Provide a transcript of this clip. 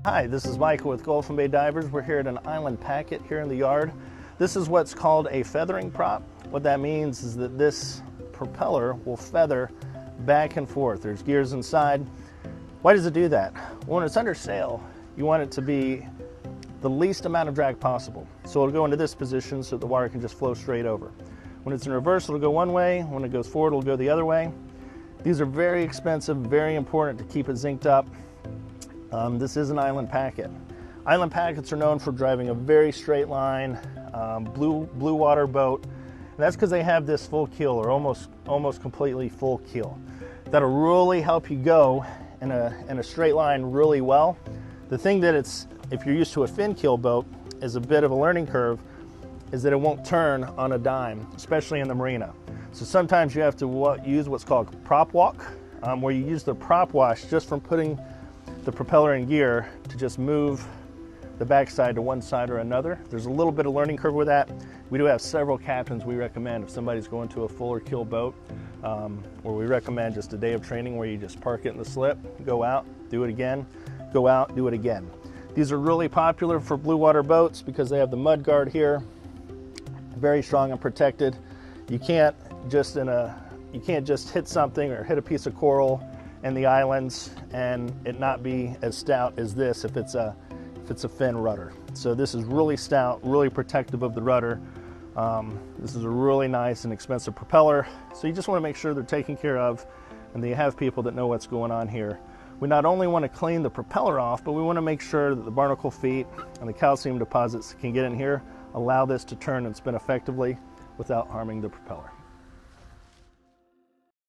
Hi, this is Michael with Gulf and Bay Divers. We're here at an island packet here in the yard. This is what's called a feathering prop. What that means is that this propeller will feather back and forth. There's gears inside. Why does it do that? Well, when it's under sail, you want it to be the least amount of drag possible. So it'll go into this position so the water can just flow straight over. When it's in reverse, it'll go one way. When it goes forward, it'll go the other way. These are very expensive, very important to keep it zinced up. This is an island packet. Island packets are known for driving a very straight line, blue water boat. And that's because they have this full keel, or almost completely full keel. That'll really help you go in a straight line really well. The thing that if you're used to a fin keel boat, is a bit of a learning curve, is that it won't turn on a dime, especially in the marina. So sometimes you have to use what's called prop walk, where you use the prop wash just from putting the propeller in gear to just move the backside to one side or another. There's a little bit of learning curve with that. We do have several captains we recommend if somebody's going to a fuller keel boat, where we recommend just a day of training where you just park it in the slip, go out, do it again, go out, do it again. These are really popular for blue water boats because they have the mud guard here, very strong and protected. You can't just hit something or hit a piece of coral in the islands and it not be as stout as this if it's a fin rudder. So this is really stout, really protective of the rudder. This is a really nice and expensive propeller. So you just want to make sure they're taken care of and that you have people that know what's going on here. We not only want to clean the propeller off, but we want to make sure that the barnacle feet and the calcium deposits can get in here, allow this to turn and spin effectively without harming the propeller.